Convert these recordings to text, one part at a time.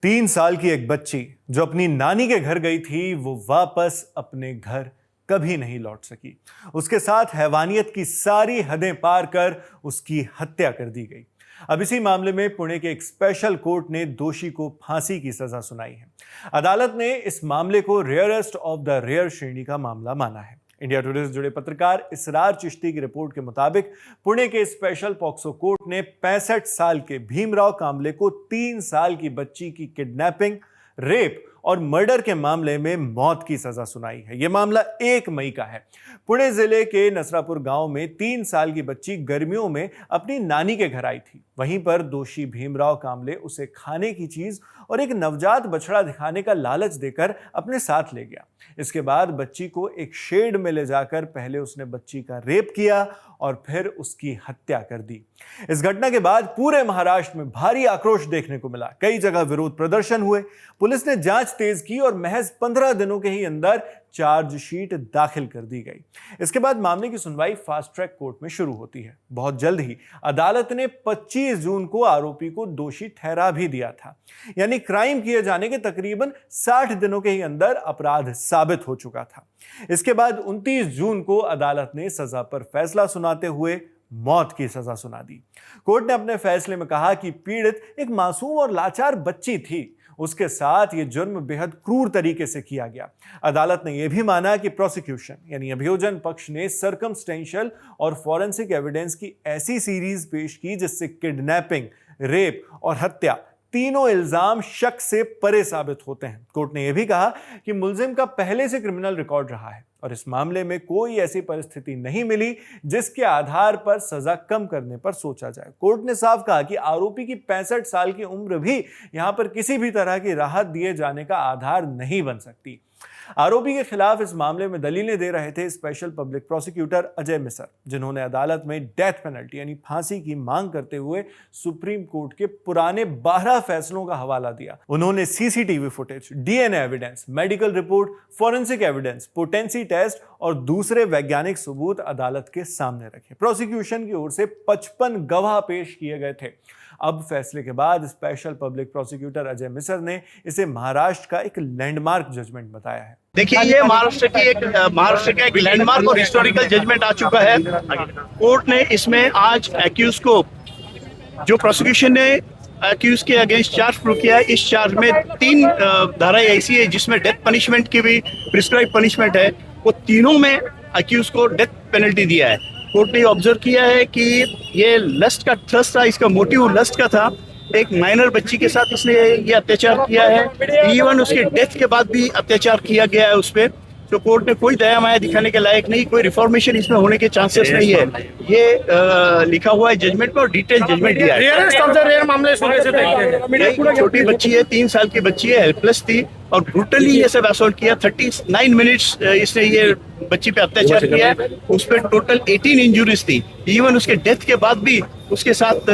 3 साल की एक बच्ची जो अपनी नानी के घर गई थी, वो वापस अपने घर कभी नहीं लौट सकी। उसके साथ हैवानियत की सारी हदें पार कर उसकी हत्या कर दी गई। अब इसी मामले में पुणे के एक स्पेशल कोर्ट ने दोषी को फांसी की सजा सुनाई है। अदालत ने इस मामले को रेयरेस्ट ऑफ द रेयर श्रेणी का मामला माना है। इंडिया टुडे से जुड़े पत्रकार इसरार चिश्ती की रिपोर्ट के मुताबिक पुणे के स्पेशल पॉक्सो कोर्ट ने 65 साल के भीमराव कांबले को 3 साल की बच्ची की किडनैपिंग, रेप और मर्डर के मामले में मौत की सजा सुनाई है। यह मामला 1 मई का है। पुणे जिले के नसरापुर गांव में 3 साल की बच्ची गर्मियों में अपनी नानी के घर आई थी। वहीं पर दोषी भीमराव कांबले उसे खाने की चीज और एक नवजात बछड़ा दिखाने का लालच देकर अपने साथ ले गया। इसके बाद बच्ची को एक शेड में ले जाकर पहले उसने बच्ची का रेप किया और फिर उसकी हत्या कर दी। इस घटना के बाद पूरे महाराष्ट्र में भारी आक्रोश देखने को मिला। कई जगह विरोध प्रदर्शन हुए। पुलिस ने जांच तेज की और महज 15 दिनों के ही अंदर चार्जशीट दाखिल कर दी गई। इसके बाद मामले की सुनवाई फास्ट ट्रैक कोर्ट में शुरू होती है। बहुत जल्द ही अदालत ने 25 जून को आरोपी को दोषी ठहरा भी दिया था। यानी क्राइम किए जाने के तकरीबन 60 दिनों के ही अंदर अपराध साबित हो चुका था। इसके बाद 29 जून को अदालत ने सजा पर फैसला सुनाते हुए मौत की सजा सुना दी। कोर्ट ने अपने फैसले में कहा कि पीड़ित एक मासूम और लाचार बच्ची थी। उसके साथ यह जुर्म बेहद क्रूर तरीके से किया गया। अदालत ने यह भी माना कि प्रोसिक्यूशन यानी अभियोजन पक्ष ने सर्कमस्टेंशियल और फॉरेंसिक एविडेंस की ऐसी सीरीज पेश की जिससे किडनैपिंग, रेप और हत्या तीनों इल्जाम शक से परे साबित होते हैं। कोर्ट ने यह भी कहा कि मुल्जिम का पहले से क्रिमिनल रिकॉर्ड रहा है और इस मामले में कोई ऐसी परिस्थिति नहीं मिली जिसके आधार पर सजा कम करने पर सोचा जाए। कोर्ट ने साफ कहा कि आरोपी की 65 साल की उम्र भी यहां पर किसी भी तरह की राहत दिए जाने का आधार नहीं बन सकती। आरोपी के खिलाफ इस मामले में दलीलें दे रहे थे स्पेशल पब्लिक प्रोसिक्यूटर अजय मिसर, जिन्होंने अदालत में डेथ पेनल्टी यानी फांसी की मांग करते हुए सुप्रीम कोर्ट के पुराने 12 फैसलों का हवाला दिया। उन्होंने CCTV footage, DNA evidence, medical report, forensic evidence, potency test और दूसरे वैज्ञानिक सबूत अदालत के सामने रखे। प्रोसिक्यूशन की ओर से 55 गवाह पेश किए गए थे। अब फैसले के बाद स्पेशल पब्लिक प्रोसिक्यूटर अजय मिसर ने इसे महाराष्ट्र का एक लैंडमार्क जजमेंट बताया है। देखिए, ये महाराष्ट्र का एक लैंडमार्क और हिस्टोरिकल जजमेंट आ चुका है। कोर्ट ने इसमें आज एक्यूज को, जो प्रोसिक्यूशन ने एक्यूज के अगेंस्ट चार्ज प्रूव किया है, इस चार्ज में 3 धाराएं ऐसी है जिसमें डेथ पनिशमेंट की भी प्रिस्क्राइब पनिशमेंट है। वो तीनों में एक्यूज को डेथ पेनल्टी दिया है। कोर्ट ने ऑब्जर्व किया है कि ये लस्ट का थ्रस्ट था, इसका मोटिव लस्ट का था। एक माइनर बच्ची के साथ इसने ये अत्याचार किया है। इवन उसके डेथ के बाद भी अत्याचार किया गया है उस पर। तो कोर्ट ने कोई दया माया दिखाने के लायक नहीं, कोई रिफॉर्मेशन इसमें होने के चांसेस नहीं है। ये लिखा हुआ है जजमेंट में और डिटेल जजमेंट दिया है। छोटी बच्ची है, 3 साल की बच्ची है, हेल्पलेस थी और ब्रूटली ये सब असॉल्ट किया। 39 मिनट्स इसने ये बच्ची पे अत्याचार किया है। उस पर टोटल 18 इंजुरीज थी। इवन उसके डेथ के बाद भी उसके साथ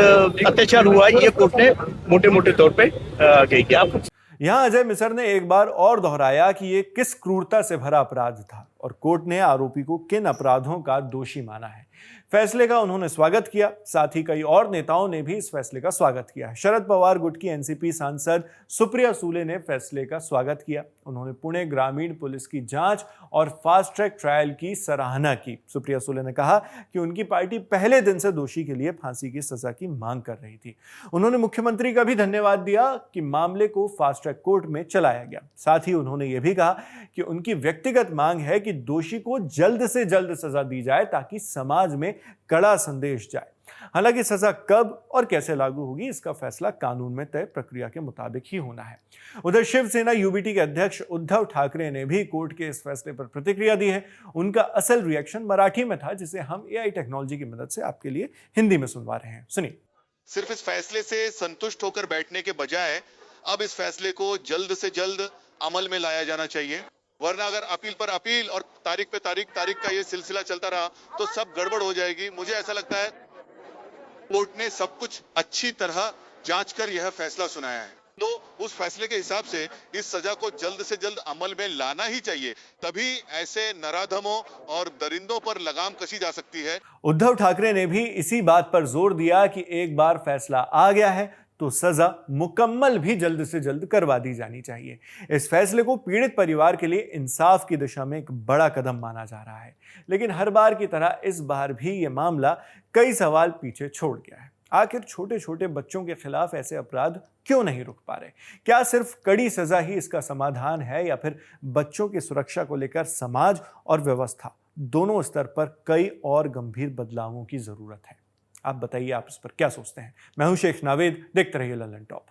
अत्याचार हुआ। ये कोर्ट ने मोटे मोटे तौर पे कही कि आप यहां अजय मिसर ने एक बार और दोहराया कि यह किस क्रूरता से भरा अपराध था और कोर्ट ने आरोपी को किन अपराधों का दोषी माना है। फैसले का उन्होंने स्वागत किया। साथ ही कई और नेताओं ने भी इस फैसले का स्वागत किया। शरद पवार गुट की एनसीपी सांसद सुप्रिया सुले ने फैसले का स्वागत किया। उन्होंने पुणे ग्रामीण पुलिस की जांच और फास्ट ट्रैक ट्रायल की सराहना की। सुप्रिया सुले ने कहा कि उनकी पार्टी पहले दिन से दोषी के लिए फांसी की सजा की मांग कर रही थी। उन्होंने मुख्यमंत्री का भी धन्यवाद दिया कि मामले को फास्ट ट्रैक कोर्ट में चलाया गया। साथ ही उन्होंने यह भी कहा कि उनकी व्यक्तिगत मांग है कि दोषी को जल्द से जल्द सजा दी जाए ताकि समाज में कड़ा संदेश जाए। हालांकि सजा कब और कैसे लागू होगी इसका फैसला कानून में तय प्रक्रिया के मुताबिक ही होना है। उधर शिवसेना यूबीटी के अध्यक्ष उद्धव ठाकरे ने भी कोर्ट के इस फैसले पर प्रतिक्रिया दी है। उनका असल रिएक्शन मराठी में था, जिसे हम एआई टेक्नोलॉजी की मदद से आपके लिए हिंदी में सुनवा रहे हैं। सुनिए। सिर्फ इस फैसले से संतुष्ट होकर बैठने के बजाय अब इस फैसले को जल्द से जल्द अमल में लाया जाना चाहिए, वरना अगर अपील पर अपील और तारीख पे तारीख का ये सिलसिला चलता रहा तो सब गड़बड़ हो जाएगी। मुझे ऐसा लगता है कोर्ट ने सब कुछ अच्छी तरह जांच कर यह फैसला सुनाया है, तो उस फैसले के हिसाब से इस सजा को जल्द से जल्द अमल में लाना ही चाहिए। तभी ऐसे नराधमों और दरिंदों पर लगाम कसी जा सकती है। उद्धव ठाकरे ने भी इसी बात पर जोर दिया कि एक बार फैसला आ गया है तो सजा मुकम्मल भी जल्द से जल्द करवा दी जानी चाहिए। इस फैसले को पीड़ित परिवार के लिए इंसाफ की दिशा में एक बड़ा कदम माना जा रहा है, लेकिन हर बार की तरह इस बार भी ये मामला कई सवाल पीछे छोड़ गया है। आखिर छोटे छोटे बच्चों के खिलाफ ऐसे अपराध क्यों नहीं रुक पा रहे? क्या सिर्फ कड़ी सजा ही इसका समाधान है, या फिर बच्चों की सुरक्षा को लेकर समाज और व्यवस्था दोनों स्तर पर कई और गंभीर बदलावों की जरूरत है? आप बताइए, आप इस पर क्या सोचते हैं? मैं हूं शेख नावेद, देखते रहिए लल्लन टॉप।